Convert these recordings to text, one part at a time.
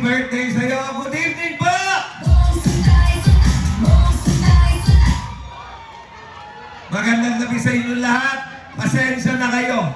birthday sa'yo. Good evening po! Magandang gabi sa inyo lahat. Pasensya na kayo.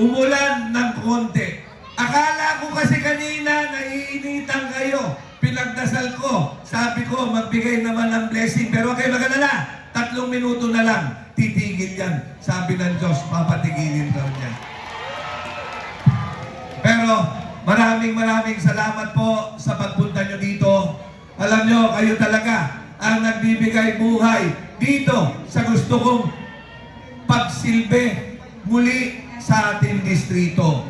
Umulan ng konti. Akala ko kasi kanina naiinitan kayo. Pinagdasal ko. Sabi ko, magbigay naman ng blessing. Pero kayo mag-alala, 3 minuto na lang. Titigil yan. Sabi ng Diyos, papatigilin daw niya. Pero maraming salamat po sa pagpunta nyo dito. Alam nyo, kayo talaga ang nagbibigay buhay dito sa gusto kong pagsilbi muli sa ating distrito.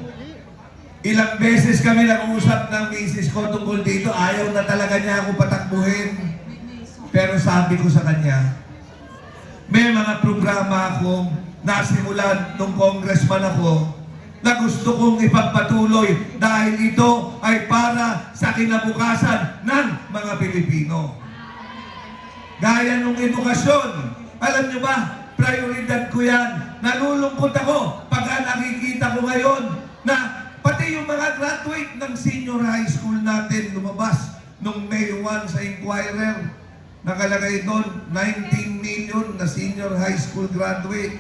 Ilang beses kami nag-uusap ng misis ko tungkol dito. Ayaw na talaga niya ako patakbuhin. Pero sabi ko sa kanya, may mga programa akong nasimulan nung congressman ako na gusto kong ipagpatuloy dahil ito ay para sa kinabukasan ng mga Pilipino. Gaya ng edukasyon. Alam nyo ba, prioridad ko yan. Nalulungkot ako pag nakikita ko ngayon na pati yung mga graduate ng senior high school natin lumabas nung May 1 sa Inquirer. Nakalagay doon, 19 million na senior high school graduate.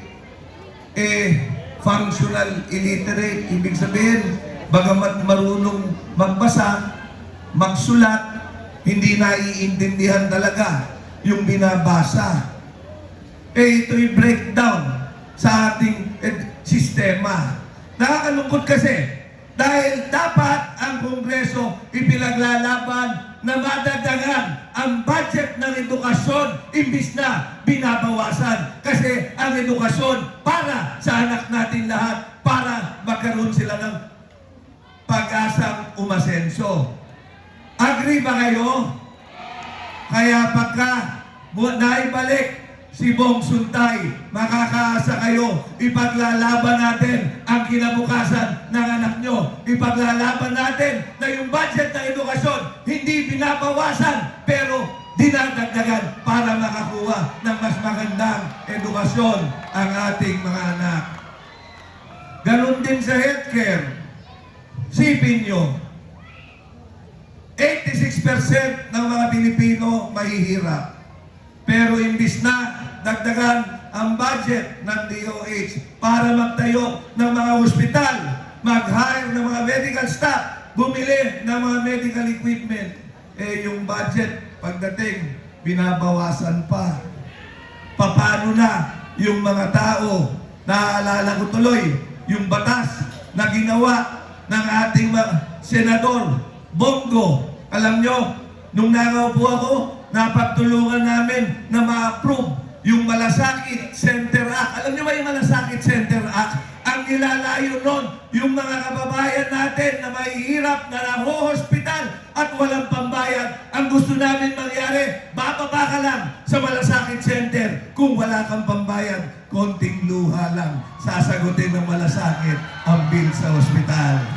Functional illiterate. Ibig sabihin, bagamat marunong magbasa, magsulat, hindi naiintindihan talaga yung binabasa. Ito'y breakdown sa ating sistema. Nakakalungkot kasi dahil dapat ang Kongreso ipinaglalaban na madagdagan ang budget ng edukasyon imbis na binabawasan. Kasi ang edukasyon para sa anak natin lahat, para magkaroon sila ng pag-asang umasenso. Agree ba kayo? Kaya pagka naibalik si Bong Suntay, makakaasa kayo, ipaglalaban natin ang kinabukasan ng anak nyo. Ipaglalaban natin na yung budget ng edukasyon hindi binabawasan, pero dinadagdagan para makakuha ng mas magandang edukasyon ang ating mga anak. Ganon din sa healthcare. Sipin nyo, 86% ng mga Pilipino mahihirap. Pero imbis na dagdagan ang budget ng DOH para magtayo ng mga ospital, mag-hire ng mga medical staff, bumili ng mga medical equipment, yung budget pagdating, binabawasan pa. Paano na yung mga tao? Naaalala ko tuloy, yung batas na ginawa ng ating senador, Bongo. Alam nyo, nung nakaupo ako, napagtulungan namin na ma-approve yung Malasakit Center Act. Alam nyo ba yung Malasakit Center Act? Ang nilalayo nun, yung mga kababayan natin na mahihirap na nangho-hospital at walang pambayad. Ang gusto namin mangyari, bababa ka lang sa Malasakit Center. Kung wala kang pambayad, konting luha lang, sasagutin ng Malasakit ang bill sa hospital.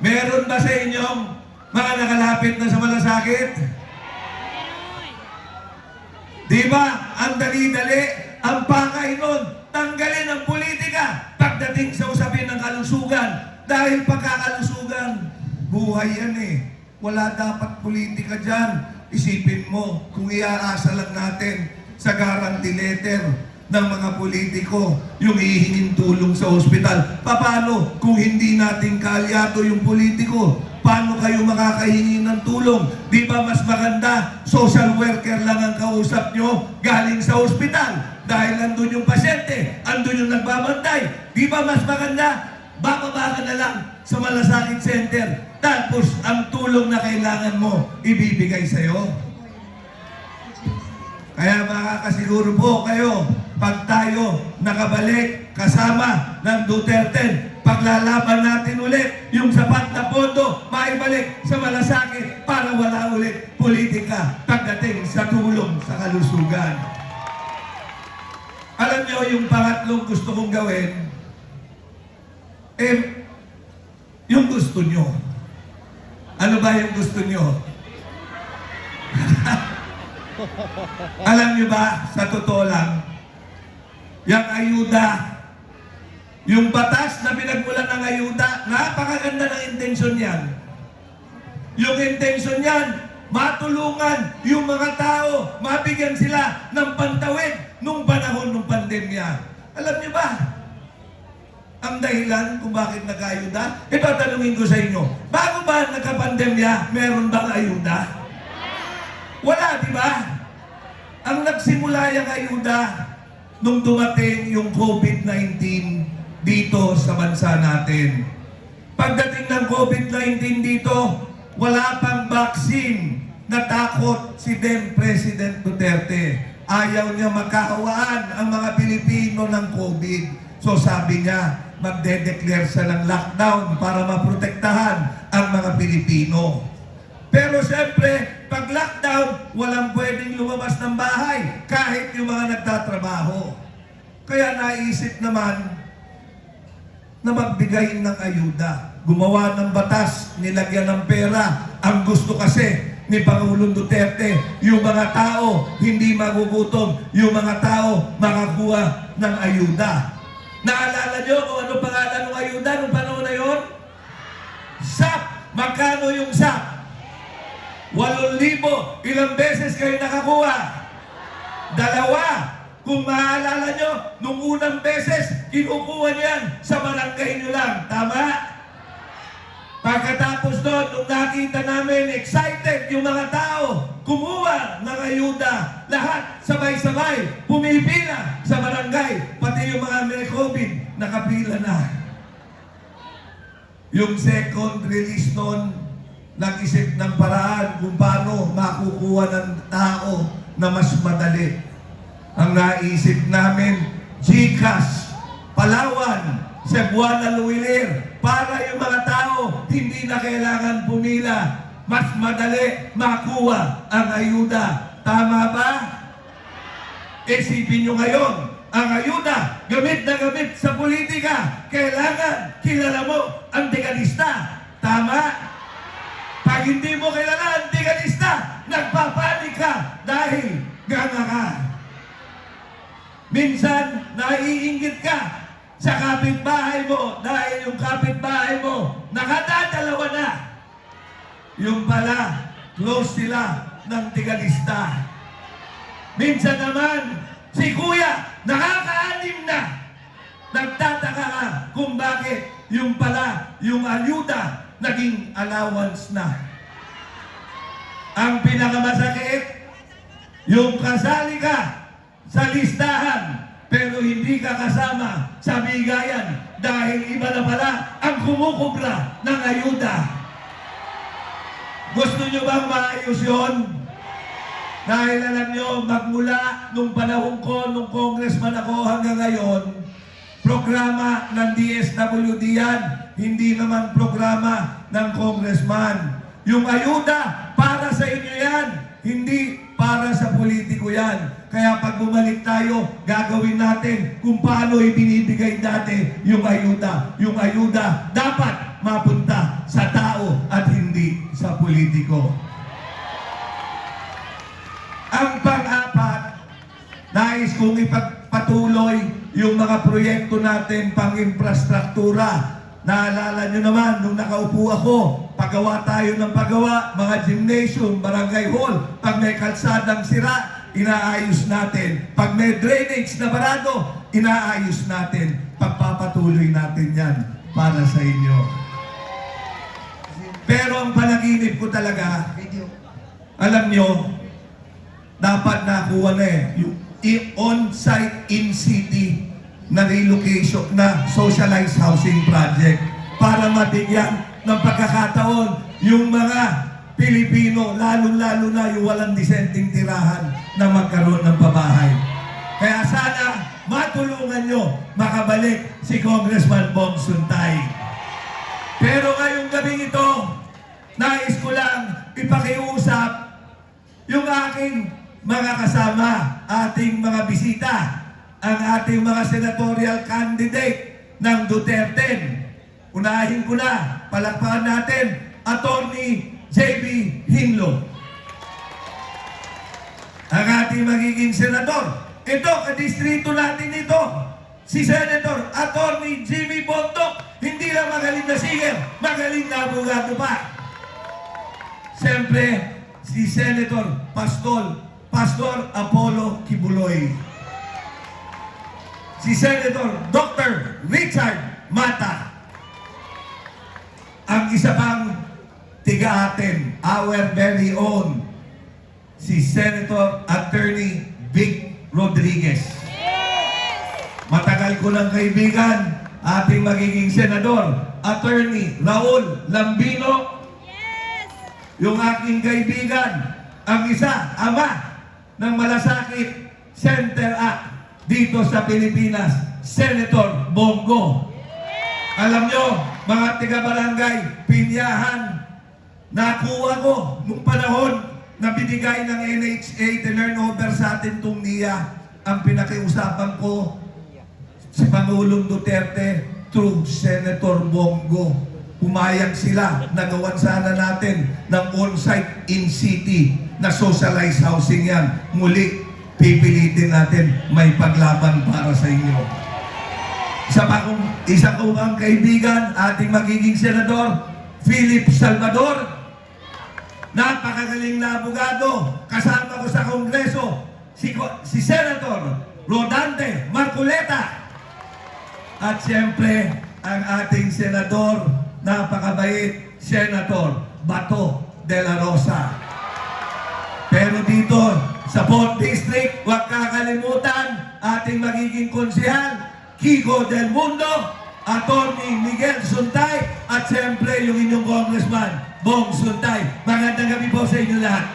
Meron ba sa inyong mga nakalapit na sa Malasakit? Di ba? Ang dali-dali, ang pakay nun, tanggalin ang politika pagdating sa usapin ng kalusugan. Dahil pagkakalusugan, buhay yan eh. Wala dapat politika dyan. Isipin mo, kung iaasa lang natin sa guarantee letter ng mga politiko yung hihingin tulong sa ospital. Paano kung hindi natin kaalyado yung politiko? Paano kayo makakahingi ng tulong? Di ba mas maganda, social worker lang ang kausap nyo galing sa ospital? Dahil andun yung pasyente, andun yung nagbabantay. Di ba mas maganda, bababa ka na lang sa Malasakit Center, tapos ang tulong na kailangan mo, ibibigay sa'yo? Kaya makakasiguro po kayo, pag tayo nakabalik kasama ng Duterte, paglalaban natin ulit yung sapat na pondo, maibalik sa Malasakit para wala ulit politika pagdating sa tulong sa kalusugan. Alam nyo, yung pangatlong gusto kong gawin, yung gusto nyo. Ano ba yung gusto nyo? Alam nyo ba, sa totoo lang, yung ayuda, yung batas na pinagmulan ng ayuda, napakaganda ng intensyon yan. Yung intention yan, matulungan yung mga tao, mabigyan sila ng pantawid nung panahon ng pandemya. Alam niyo ba, ang dahilan kung bakit nag-ayuda? Ito, tanungin ko sa inyo, bago ba nagka-pandemya, meron bang ayuda? Wala, di ba? Ang nagsimula yung ayuda nung dumating yung COVID-19 dito sa bansa natin. Pagdating ng COVID-19 dito, wala pang vaccine. Natakot si President Duterte. Ayaw niya makahawaan ang mga Pilipino ng COVID. So sabi niya, magde-declare siya ng lockdown para maprotektahan ang mga Pilipino. Pero siyempre, pag lockdown, walang pwedeng lumabas ng bahay kahit yung mga nagtatrabaho. Kaya naisip naman na magbigay ng ayuda. Gumawa ng batas, nilagyan ng pera. Ang gusto kasi ni Pangulong Duterte, yung mga tao hindi magugutom, yung mga tao makakuha ng ayuda. Naalala nyo kung ano pangalan ng ayuda nung panahon na yun? SAP. Magkano yung SAP? 8,000. Ilang beses kayo nakakuha? 2. Kung maaalala nyo, nung unang beses, kinukuha niyan sa barangay nyo lang. Tama? Pagkatapos doon, nung nakita namin, excited yung mga tao, kumuha ng ayuda. Lahat, sabay-sabay, pumipila sa barangay. Pati yung mga may COVID, nakapila na. Yung second release noon, nag-isip ng paraan kung paano makukuha ng tao na mas madali. Ang naisip namin, GCash, Palawan, Cebuana, Luilir, para yung mga tao hindi na kailangan pumila, mas madali makuha ang ayuda. Tama ba? Isipin nyo ngayon, ang ayuda, gamit na gamit sa politika, kailangan kilala mo ang dekalista. Tama? Pag hindi mo kilala ang dekalista, nagpapanik ka dahil ganga ka. Minsan, naiinggit ka sa kapitbahay mo dahil yung kapitbahay mo nakadadalawa na. Yung pala, close sila ng tigalista. Minsan naman, si kuya, nakaka-anim na. Nagtataka ka kung bakit yung pala, yung ayuda, naging allowance na. Ang pinakamasakit, yung kasali ka sa listahan, pero hindi ka kasama sa bigayan dahil iba na pala ang kumukubra ng ayuda. Gusto nyo bang maayos yun? Dahil alam nyo, magmula nung panahon ko, nung congressman ako hanggang ngayon, programa ng DSWD yan, hindi naman programa ng congressman. Yung ayuda, para sa inyo yan, hindi para sa politiko yan. Kaya pag bumalik tayo, gagawin natin kung paano ibinibigay dati yung ayuda. Yung ayuda dapat mapunta sa tao at hindi sa politiko. Ang pang-apat, nais kong ipagpatuloy yung mga proyekto natin pang-infrastruktura. Naalala nyo naman, nung nakaupo ako, paggawa tayo ng paggawa, mga gymnasium, barangay hall, pag may kalsadang sira, inaayos natin. Pag may drainage na barado, inaayos natin. Pagpapatuloy natin yan para sa inyo. Pero ang panaginip ko talaga, alam nyo, dapat nakuha na yung on-site in-city na relocation na socialized housing project para mabigyan ng pagkakataon yung mga Pilipino, lalong-lalo na yung walang disenteng tirahan na magkaroon ng pabahay. Kaya sana matulungan nyo makabalik si Congressman Bong Suntay. Pero ngayong gabing ito, nais ko lang ipakiusap yung aking mga kasama, ating mga bisita, ang ating mga senatorial candidate ng Duterte. Unahin ko na, palakpakan natin, Attorney J.B. Hinlo. Ang ating magiging senador. Ito, kadistrito natin ito. Si Senator Attorney Jimmy Bondoc, hindi lang magaling na singer, magaling na abogado pa. Siyempre, si Senator Pastor Apollo Kibuloy. Si Senator Dr. Richard Mata. Ang isa pang tiga atin, our very own, si Senator Attorney Vic Rodriguez. Matagal ko ng kaibigan, ating magiging senador, Attorney Raul Lambino. Yung aking kaibigan, ang isa, ama ng Malasakit Center Act dito sa Pilipinas, Senator Bongo. Alam nyo, mga tiga-barangay, Pinyahan, nakuha ko nung panahon na binigay ng NHA turn over sa atin itong NIA. Ang pinakiusapan ko, si Pangulong Duterte through Senator Bongo. Pumayag sila, nagawan sana natin ng on-site in-city na socialized housing yan. Muli, pipilitin natin may paglaban para sa inyo. Isa kong ang kaibigan, ating magiging senador, Philip Salvador. Napakagaling na abogado. Kasama ko sa Kongreso, si Senator Rodante Marcoleta. At siyempre, ang ating senador, napakabait, Senator Bato de la Rosa. Pero dito, sa 4th District, huwag kakalimutan, ating magiging konsehal, Kiko Del Mundo, Attorney Miguel Suntay, at siyempre yung inyong congressman, Bong Suntay. Magandang gabi po sa inyo lahat.